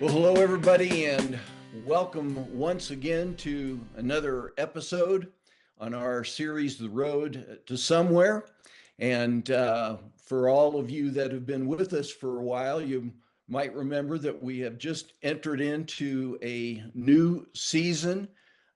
Well, hello, everybody, and welcome once again to another episode on our series, The Road to Somewhere. And for all of you that have been with us for a while, you might remember that we have just entered into a new season.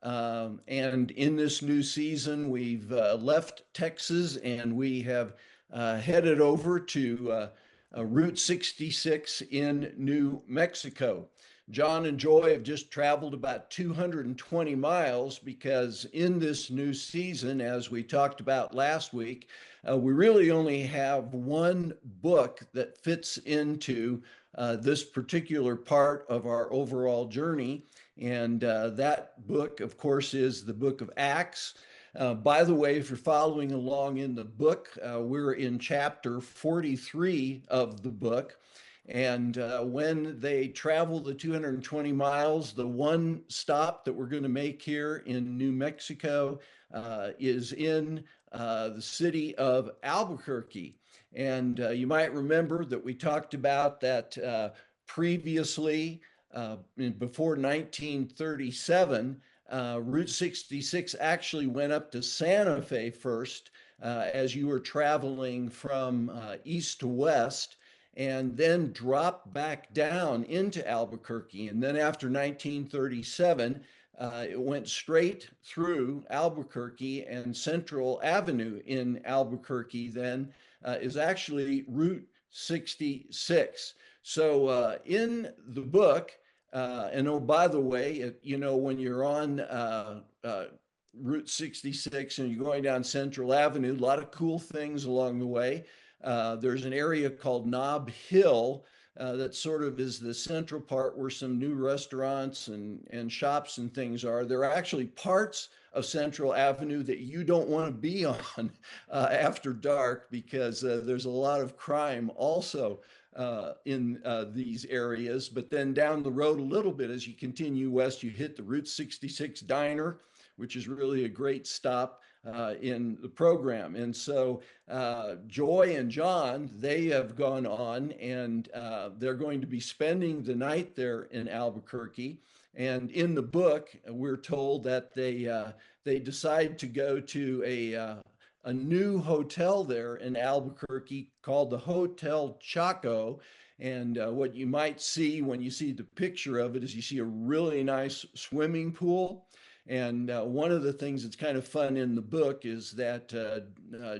And in this new season, we've left Texas and we have headed over to Route 66 in New Mexico. John and Joy have just traveled about 220 miles because in this new season, as we talked about last week, we really only have one book that fits into this particular part of our overall journey. And that book, of course, is the book of Acts. By the way, if you're following along in the book, we're in chapter 43 of the book. And when they travel the 220 miles, the one stop that we're going to make here in New Mexico is in the city of Albuquerque. And you might remember that we talked about that previously, before 1937. Route 66 actually went up to Santa Fe first as you were traveling from east to west, and then dropped back down into Albuquerque. And then after 1937, it went straight through Albuquerque, and Central Avenue in Albuquerque then is actually Route 66. So in the book, and oh, by the way, when you're on Route 66 and you're going down Central Avenue, a lot of cool things along the way. There's an area called Nob Hill that sort of is the central part where some new restaurants and shops and things are. There are actually parts of Central Avenue that you don't want to be on after dark because there's a lot of crime also in these areas. But then down the road a little bit, as you continue west, you hit the Route 66 Diner, which is really a great stop in the program. And so Joy and John, they have gone on and they're going to be spending the night there in Albuquerque. And in the book, we're told that they decide to go to a new hotel there in Albuquerque called the Hotel Chaco. And what you might see when you see the picture of it is you see a really nice swimming pool. And one of the things that's kind of fun in the book is that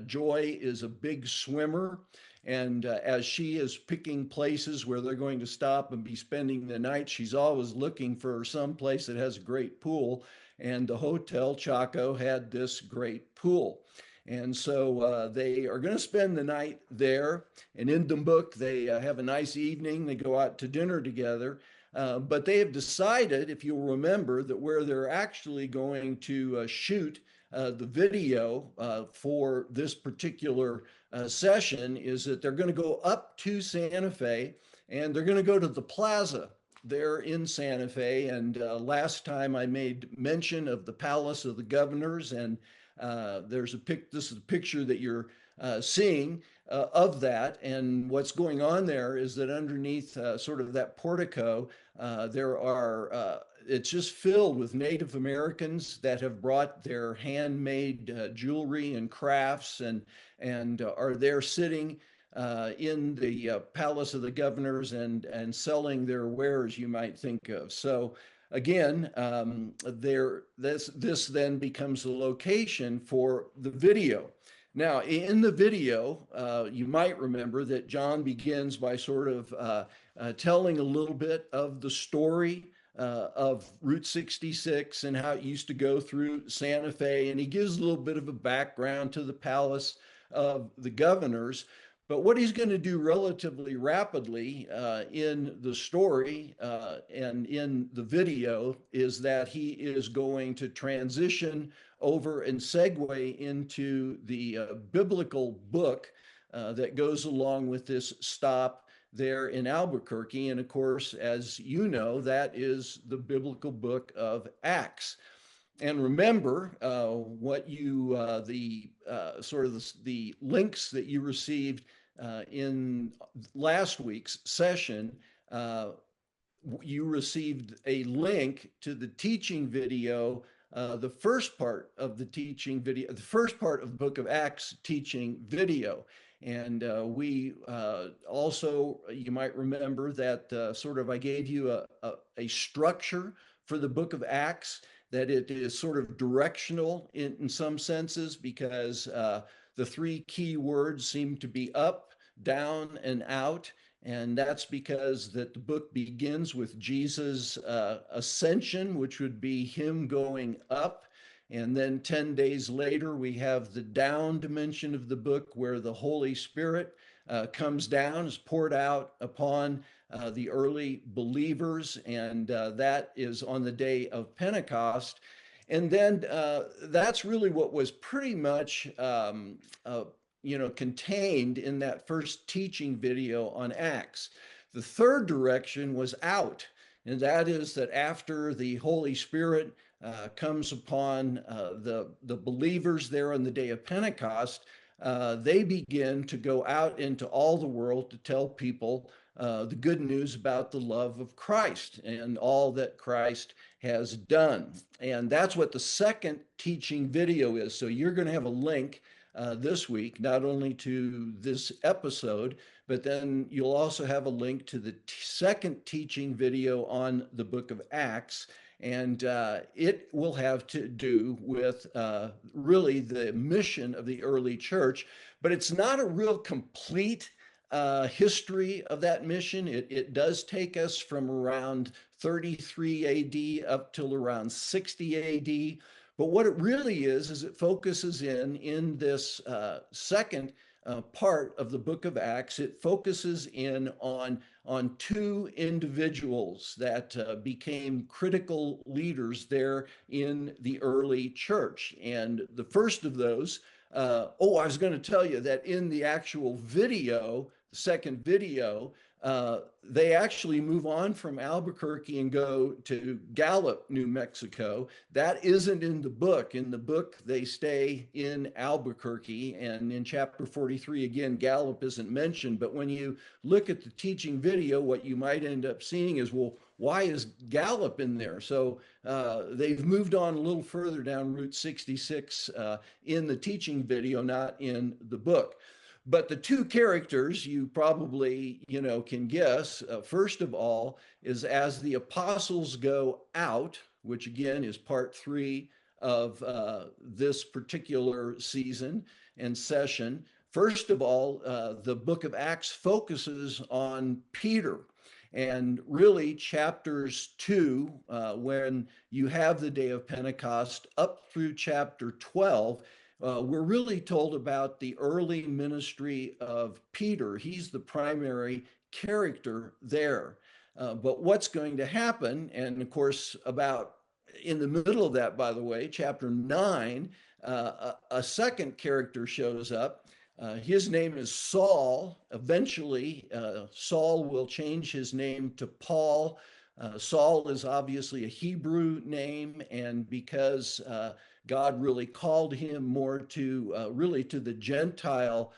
Joy is a big swimmer. And as she is picking places where they're going to stop and be spending the night, she's always looking for some place that has a great pool. And the Hotel Chaco had this great pool. And so they are going to spend the night there. And in the book, they have a nice evening. They go out to dinner together. But they have decided, if you'll remember, that where they're actually going to shoot the video for this particular session is that they're going to go up to Santa Fe and they're going to go to the plaza there in Santa Fe. And last time I made mention of the Palace of the Governors, and this is a picture that you're seeing of that. And what's going on there is that underneath sort of that portico, it's just filled with Native Americans that have brought their handmade jewelry and crafts and are there sitting in the Palace of the Governors and selling their wares, you might think of. So again, this then becomes the location for the video. Now, in the video, you might remember that John begins by sort of telling a little bit of the story of Route 66 and how it used to go through Santa Fe. And he gives a little bit of a background to the Palace of the Governors. But what he's going to do relatively rapidly in the story and in the video is that he is going to transition over and segue into the biblical book that goes along with this stop there in Albuquerque. And of course, as you know, that is the biblical book of Acts. And remember the links that you received in last week's session you received a link to the teaching video, the first part of the teaching video, the first part of the Book of Acts teaching video. And we also, you might remember that sort of I gave you a structure for the Book of Acts, that it is sort of directional in some senses, because the three key words seem to be up, down, and out. And that's because that the book begins with Jesus' ascension, which would be him going up. And then 10 days later, we have the down dimension of the book, where the Holy Spirit comes down, is poured out upon the early believers. And that is on the day of Pentecost. And then that's really what was pretty much contained in that first teaching video on Acts. The third direction was out, and that is that after the Holy Spirit comes upon the believers there on the day of Pentecost, they begin to go out into all the world to tell people the good news about the love of Christ and all that Christ has done. And that's what the second teaching video is. So you're going to have a link this week, not only to this episode, but then you'll also have a link to the second teaching video on the book of Acts. And it will have to do with really the mission of the early church, but it's not a real complete history of that mission. It does take us from around 33 AD up till around 60 AD. But what it really is it focuses in this second part of the book of Acts. It focuses in on two individuals that became critical leaders there in the early church. And the first of those, I was going to tell you that in the actual video, the second video, they actually move on from Albuquerque and go to Gallup, New Mexico. That isn't in the book. In the book, they stay in Albuquerque. And in chapter 43, again, Gallup isn't mentioned. But when you look at the teaching video, what you might end up seeing is, well, why is Gallup in there? So they've moved on a little further down Route 66 in the teaching video, not in the book. But the two characters you probably, can guess, first of all, is as the apostles go out, which again is part 3 of this particular season and session. First of all, the book of Acts focuses on Peter. And really, chapters 2, when you have the day of Pentecost, up through chapter 12, we're really told about the early ministry of Peter. He's the primary character there. But what's going to happen, and of course, about in the middle of that, by the way, chapter 9, a second character shows up. His name is Saul. Eventually, Saul will change his name to Paul. Saul is obviously a Hebrew name, and because God really called him more to really to the Gentile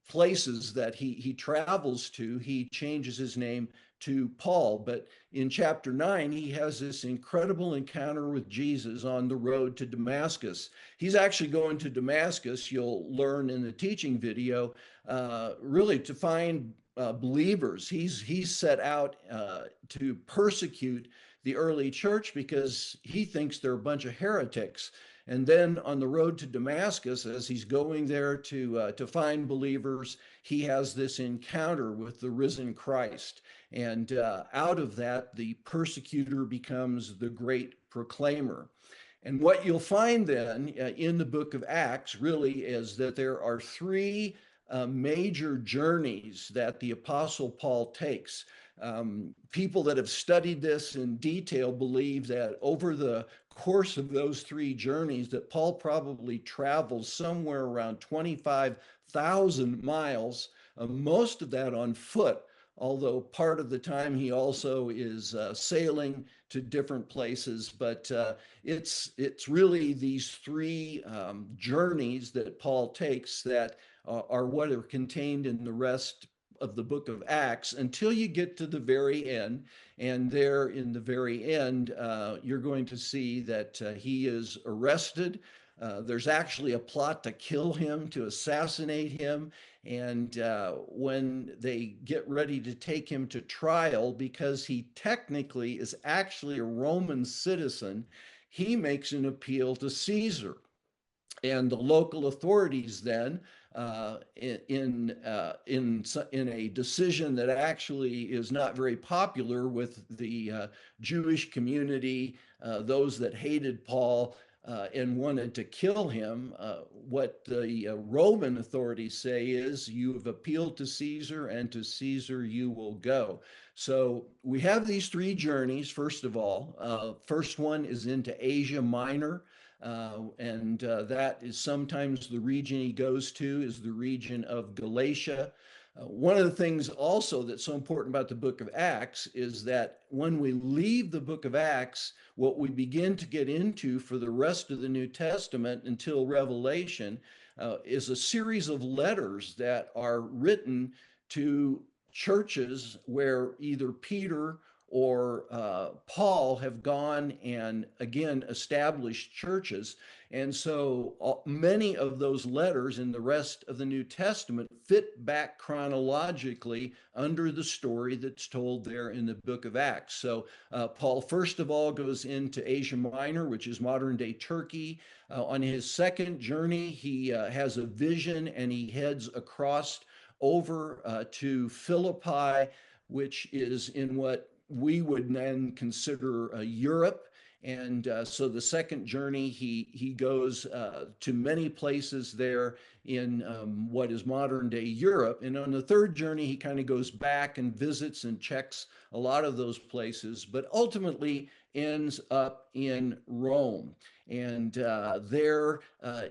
places that he travels to, he changes his name to Paul. But in chapter 9, he has this incredible encounter with Jesus on the road to Damascus. He's actually going to Damascus, you'll learn in the teaching video, really to find believers. He's set out to persecute the early church because he thinks they're a bunch of heretics. And then on the road to Damascus, as he's going there to find believers, he has this encounter with the risen Christ. And out of that, the persecutor becomes the great proclaimer. And what you'll find then in the book of Acts really is that there are 3 major journeys that the Apostle Paul takes. People that have studied this in detail believe that over the course of those 3 journeys that Paul probably travels somewhere around 25,000 miles, most of that on foot, although part of the time he also is sailing to different places. But it's really these 3 journeys that Paul takes that are what are contained in the rest of the book of Acts until you get to the very end. And there in the very end, you're going to see that he is arrested. There's actually a plot to kill him, to assassinate him. And when they get ready to take him to trial, because he technically is actually a Roman citizen, he makes an appeal to Caesar. And the local authorities then, in a decision that actually is not very popular with the Jewish community, those that hated Paul and wanted to kill him, what the Roman authorities say is, "You have appealed to Caesar, and to Caesar you will go." So we have these three journeys. First of all, first one is into Asia Minor. And that is sometimes the region he goes to is the region of Galatia. One of the things also that's so important about the book of Acts is that when we leave the book of Acts, what we begin to get into for the rest of the New Testament until Revelation is a series of letters that are written to churches where either Peter or Paul have gone and again established churches. And so many of those letters in the rest of the New Testament fit back chronologically under the story that's told there in the book of Acts. So Paul, first of all, goes into Asia Minor, which is modern day Turkey. On his second journey, he has a vision and he heads across over to Philippi, which is in what we would then consider Europe. And so the second journey, he goes to many places there in what is modern day Europe. And on the third journey, he kind of goes back and visits and checks a lot of those places, but ultimately ends up in Rome. And there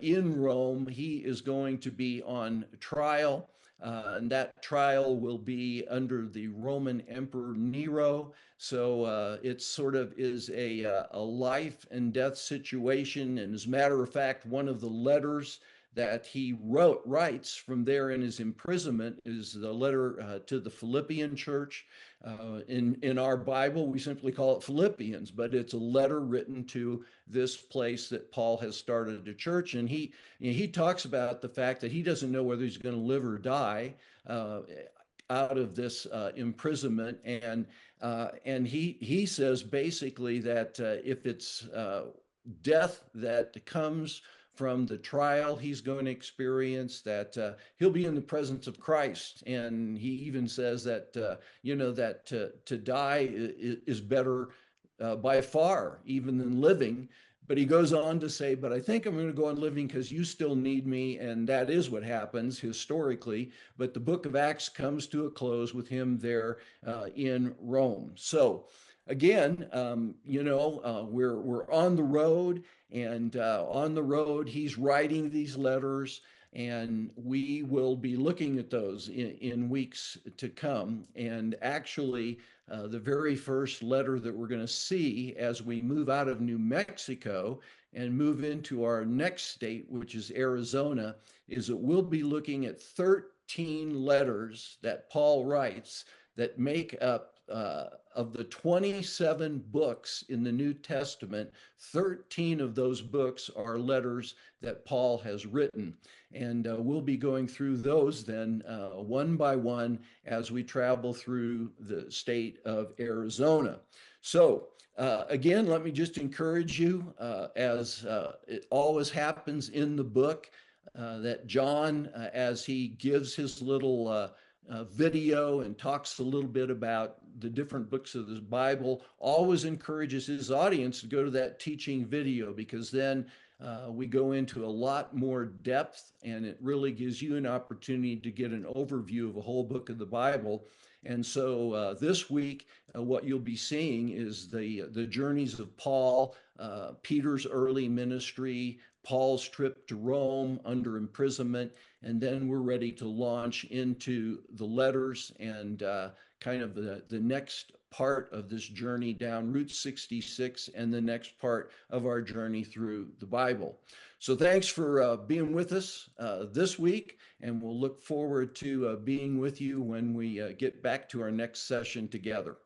in Rome, he is going to be on trial. And that trial will be under the Roman Emperor Nero. So it sort of is a life and death situation. And as a matter of fact, one of the letters that he writes from there in his imprisonment is the letter to the Philippian church. In our Bible, we simply call it Philippians, but it's a letter written to this place that Paul has started a church. And he talks about the fact that he doesn't know whether he's going to live or die out of this imprisonment. And he says basically that if it's death that comes from the trial he's going to experience, that he'll be in the presence of Christ. And he even says that, that to die is better by far even than living. But he goes on to say, but I think I'm going to go on living because you still need me. And that is what happens historically. But the book of Acts comes to a close with him there in Rome. So again, we're on the road, and on the road, he's writing these letters, and we will be looking at those in weeks to come. And actually, the very first letter that we're going to see as we move out of New Mexico and move into our next state, which is Arizona, is that we'll be looking at 13 letters that Paul writes that make up of the 27 books in the New Testament. 13 of those books are letters that Paul has written. And we'll be going through those then one by one as we travel through the state of Arizona. So again, let me just encourage you, as it always happens in the book, that John, as he gives his little video and talks a little bit about the different books of the Bible, always encourages his audience to go to that teaching video, because then we go into a lot more depth, and it really gives you an opportunity to get an overview of a whole book of the Bible. And so this week, what you'll be seeing is the journeys of Paul, Peter's early ministry, Paul's trip to Rome under imprisonment, and then we're ready to launch into the letters and kind of the next part of this journey down Route 66 and the next part of our journey through the Bible. So thanks for being with us this week, and we'll look forward to being with you when we get back to our next session together.